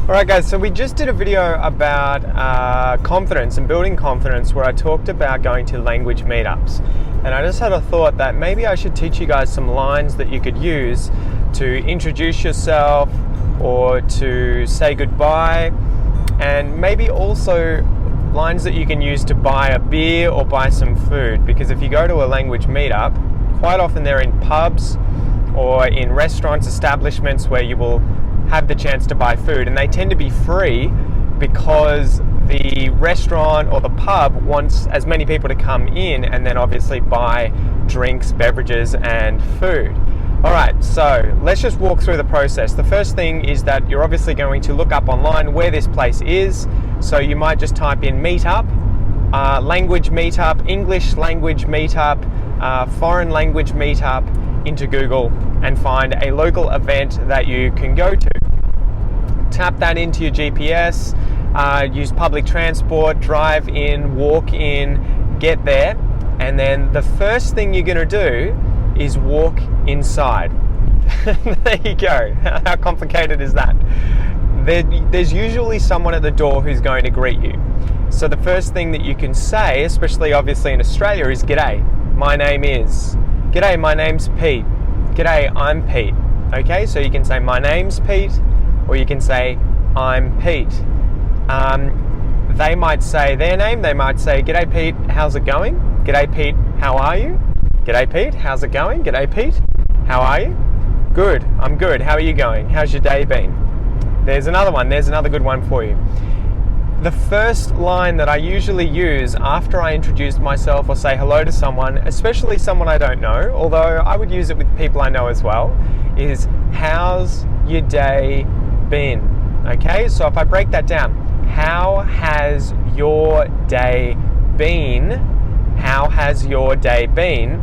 Alright guys, so we just did a video about confidence and building confidence where I talked about going to language meetups. And I just had a thought that maybe I should teach you guys some lines that you could use to introduce yourself or to say goodbye, and maybe also lines that you can use to buy a beer or buy some food. Because if you go to a language meetup, quite often they're in pubs or in restaurants, establishments where you will have the chance to buy food, and they tend to be free because the restaurant or the pub wants as many people to come in and then obviously buy drinks, beverages and food. Alright, so let's just walk through the process. The first thing is that you're obviously going to look up online where this place is. So you might just type in meetup, language meetup, English language meetup, foreign language meetup into Google and find a local event that you can go to. Tap that into your GPS, use public transport, drive in, walk in, get there, and then the first thing you're going to do is walk inside. There you go. How complicated is that? There's usually someone at the door who's going to greet you. So the first thing that you can say, especially obviously in Australia, is "G'day, my name is." "G'day, my name's Pete." "G'day, I'm Pete." Okay, so you can say "My name's Pete," or you can say "I'm Pete." They might say their name. They might say, "G'day, Pete, how's it going?" "G'day, Pete, how are you?" "G'day, Pete, how's it going?" "G'day, Pete, how are you?" "Good, I'm good. How are you going? How's your day been?" There's another one. There's another good one for you. The first line that I usually use after I introduce myself or say hello to someone, especially someone I don't know, although I would use it with people I know as well, is "How's your day been?" Okay, so if I break that down, how has your day been? How has your day been?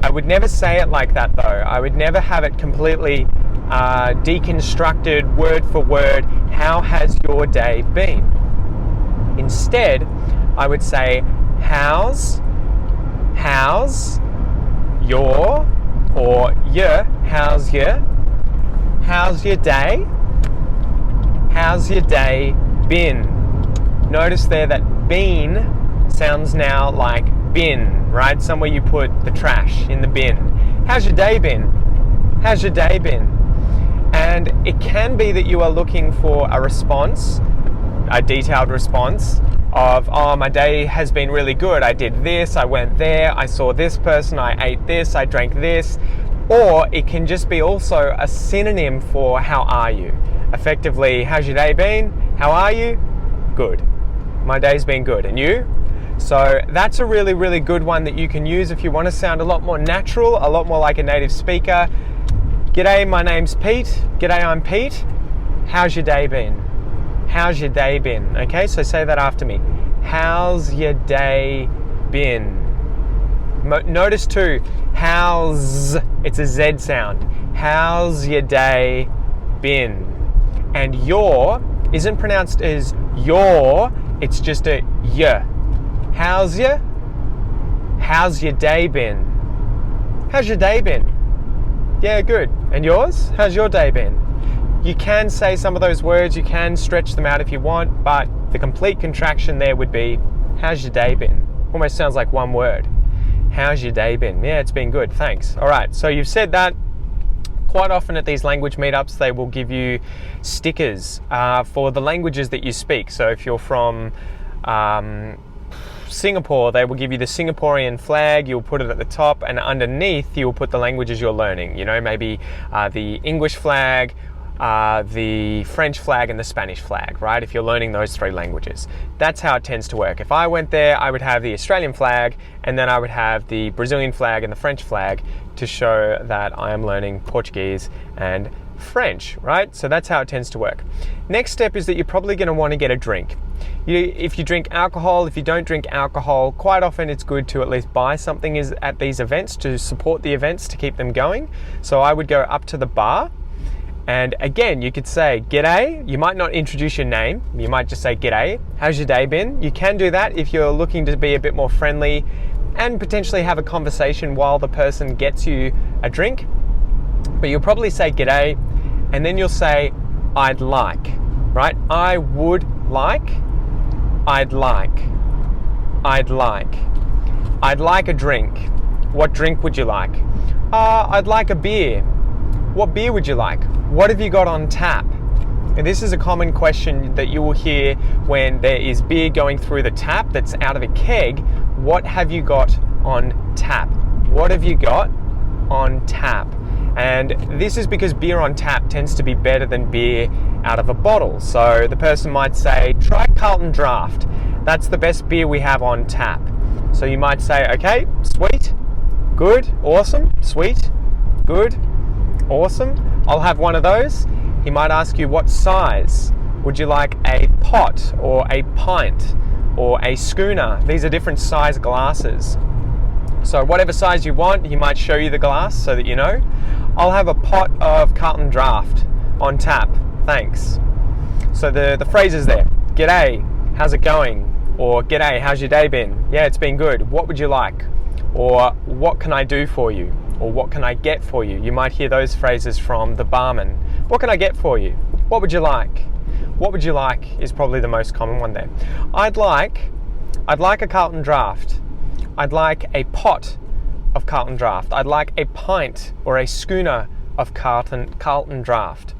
I would never say it like that though. I would never have it completely deconstructed word for word. How has your day been? Instead, I would say how's your, or your, how's your day? How's your day been? Notice there that been sounds now like bin, right? Somewhere you put the trash in the bin. How's your day been? How's your day been? And it can be that you are looking for a response, a detailed response of, "Oh, my day has been really good. I did this, I went there, I saw this person, I ate this, I drank this." Or it can just be also a synonym for "how are you?" Effectively, "How's your day been? How are you?" "Good. My day's been good. And you?" So that's a really, really good one that you can use if you want to sound a lot more natural, a lot more like a native speaker. "G'day, my name's Pete. G'day, I'm Pete. How's your day been? How's your day been?" Okay, so say that after me. How's your day been? Notice too, how's, it's a Z sound. How's your day been? And your isn't pronounced as your, it's just a y. How's your day been? How's your day been? Yeah, good. And yours? How's your day been? You can say some of those words, you can stretch them out if you want, but the complete contraction there would be, how's your day been? Almost sounds like one word. How's your day been? Yeah, it's been good, thanks. All right, so you've said that. Quite often at these language meetups, they will give you stickers for the languages that you speak. So if you're from Singapore, they will give you the Singaporean flag, you'll put it at the top, and underneath you'll put the languages you're learning. You know, maybe the English flag, the French flag and the Spanish flag, right? If you're learning those three languages. That's how it tends to work. If I went there, I would have the Australian flag, and then I would have the Brazilian flag and the French flag to show that I am learning Portuguese and French, right? So that's how it tends to work. Next step is that you're probably going to want to get a drink. If you drink alcohol, if you don't drink alcohol, quite often it's good to at least buy something at these events to support the events, to keep them going. So I would go up to the bar, and again, you could say, "G'day." You might not introduce your name. You might just say, "G'day, how's your day been?" You can do that if you're looking to be a bit more friendly and potentially have a conversation while the person gets you a drink. But you'll probably say "G'day," and then you'll say, "I'd like." right? I would like, I'd like, I'd like. I'd like a drink. What drink would you like? I'd like a beer. What beer would you like? What have you got on tap? And this is a common question that you will hear when there is beer going through the tap that's out of a keg. What have you got on tap? What have you got on tap? And this is because beer on tap tends to be better than beer out of a bottle. So the person might say, try Carlton Draft. That's the best beer we have on tap. So you might say, okay, sweet, good, awesome, sweet, good, awesome. I'll have one of those. He might ask you, what size? Would you like a pot or a pint or a schooner? These are different size glasses. So whatever size you want, he might show you the glass so that you know. I'll have a pot of Carlton Draft on tap, thanks. So the phrase is there. G'day, how's it going? Or g'day, how's your day been? Yeah, it's been good. What would you like? Or what can I do for you? Or what can I get for you? You might hear those phrases from the barman. What can I get for you? What would you like? What would you like is probably the most common one there. I'd like a Carlton Draft. I'd like a pot of Carlton Draft. I'd like a pint or a schooner of Carlton Draft.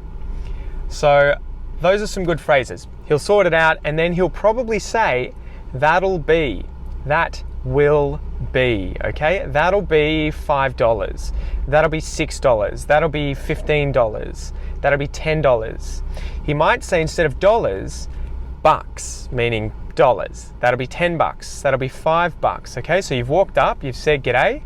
So those are some good phrases. He'll sort it out and then he'll probably say, that'll be, that will be, okay? That'll be $5. That'll be $6. That'll be $15. That'll be $10. He might say instead of dollars, bucks, meaning dollars. That'll be $10. That'll be $5. Okay, so you've walked up, you've said, g'day,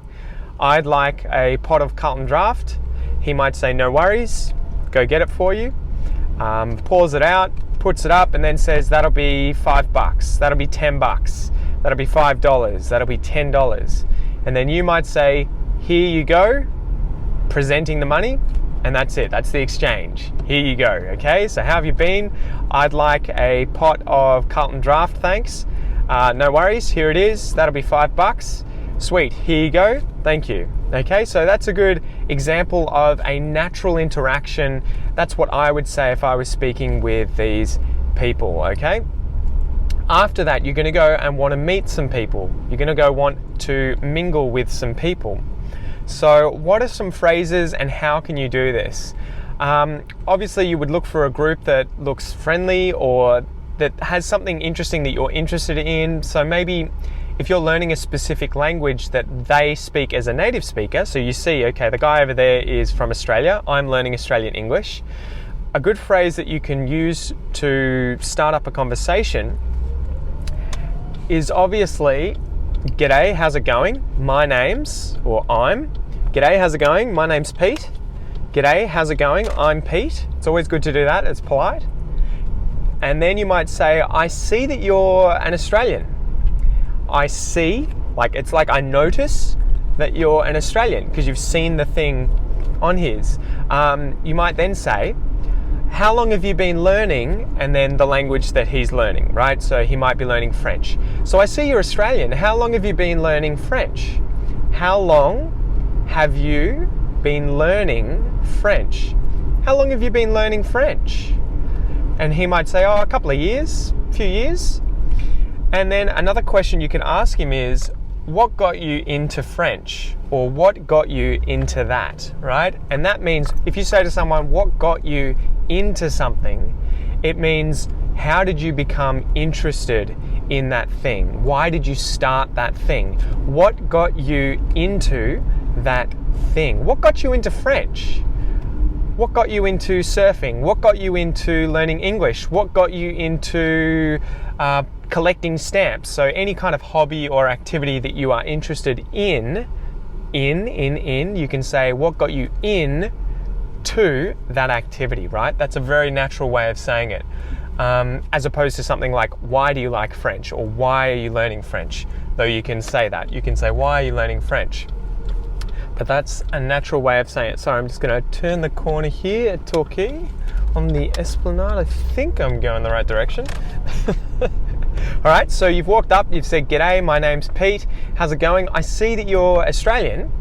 I'd like a pot of Carlton Draft. He might say, no worries, go get it for you. Pours it out, puts it up, and then says, that'll be $5. That'll be $10. That'll be $5. That'll be $10. And then you might say, here you go, presenting the money, and that's it. That's the exchange. Here you go. Okay, so how have you been? I'd like a pot of Carlton Draft, thanks. No worries, here it is. That'll be $5. Sweet, here you go. Thank you. Okay, so that's a good example of a natural interaction. That's what I would say if I was speaking with these people, okay? After that, you're going to go and want to meet some people. You're going to go want to mingle with some people. So what are some phrases and how can you do this? Obviously, you would look for a group that looks friendly or that has something interesting that you're interested in. So maybe if you're learning a specific language that they speak as a native speaker, so you see, okay, the guy over there is from Australia, I'm learning Australian English. A good phrase that you can use to start up a conversation is obviously, g'day, how's it going? My name's, or I'm. G'day, how's it going? My name's Pete. G'day, how's it going? I'm Pete. It's always good to do that, it's polite. And then you might say, I see that you're an Australian. I see, like it's like I notice that you're an Australian because you've seen the thing on his. You might then say, how long have you been learning? And then the language that he's learning, right? So he might be learning French. So I see you're Australian. How long have you been learning French? How long have you been learning French? How long have you been learning French? And he might say, oh, a couple of years, a few years. And then another question you can ask him is, what got you into French? Or what got you into that, right? And that means if you say to someone, what got you into something, it means how did you become interested in that thing? Why did you start that thing? What got you into that thing? What got you into French? What got you into surfing? What got you into learning English? What got you into collecting stamps? So any kind of hobby or activity that you are interested in, you can say, what got you in to that activity, right? That's a very natural way of saying it. As opposed to something like, why do you like French? Or why are you learning French? Though you can say that. You can say, why are you learning French? But that's a natural way of saying it. Sorry, I'm just going to turn the corner here at Torquay on the Esplanade. I think I'm going the right direction. All right, so you've walked up, you've said, g'day, my name's Pete. How's it going? I see that you're Australian.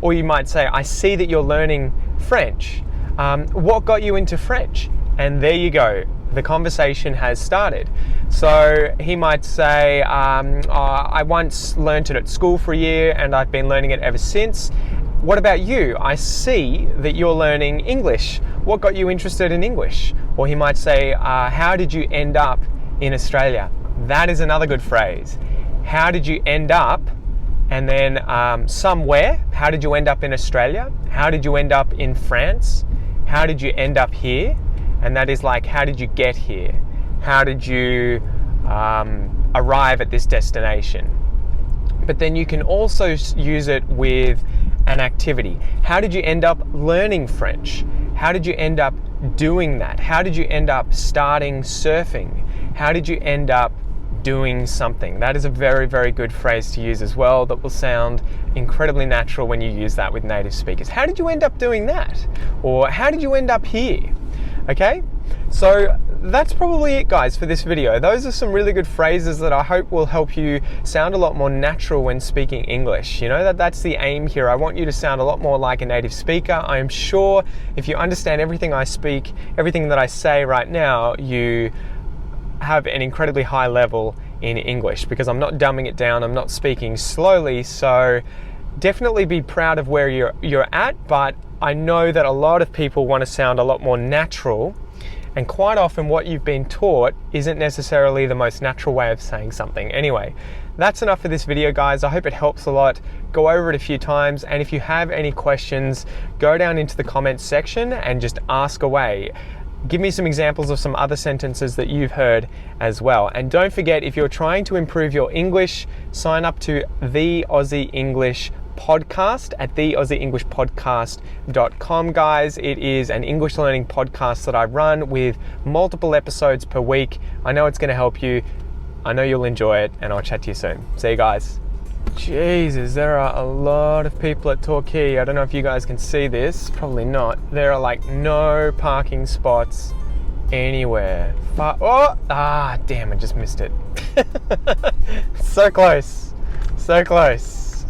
Or you might say, I see that you're learning French. What got you into French? And there you go. the conversation has started. So he might say, I once learnt it at school for a year and I've been learning it ever since. What about you? I see that you're learning English. What got you interested in English? Or he might say, how did you end up in Australia? That is another good phrase. How did you end up? And then somewhere. How did you end up in Australia? How did you end up in France? How did you end up here? And that is like, how did you get here? How did you arrive at this destination? But then you can also use it with an activity. How did you end up learning French? How did you end up doing that? How did you end up starting surfing? How did you end up doing something? That is a very, very good phrase to use as well that will sound incredibly natural when you use that with native speakers. How did you end up doing that? Or how did you end up here? Okay, so that's probably it, guys, for this video. Those are some really good phrases that I hope will help you sound a lot more natural when speaking English. You know, that's the aim here. I want you to sound a lot more like a native speaker. I am sure if you understand everything I speak, everything that I say right now, you have an incredibly high level in English, because I'm not dumbing it down, I'm not speaking slowly. So definitely be proud of where you're at, but I know that a lot of people want to sound a lot more natural, and quite often what you've been taught isn't necessarily the most natural way of saying something. Anyway, that's enough for this video, guys. I hope it helps a lot. Go over it a few times, and if you have any questions, go down into the comments section and just ask away. Give me some examples of some other sentences that you've heard as well. And don't forget, if you're trying to improve your English, sign up to the Aussie English Podcast at theaussieenglishpodcast.com, guys. It is an English learning podcast that I run with multiple episodes per week. I know it's going to help you. I know you'll enjoy it, and I'll chat to you soon. See you guys. Jesus, there are a lot of people at Torquay. I don't know if you guys can see this. Probably not. There are like no parking spots anywhere. Damn, I just missed it. So close. So close.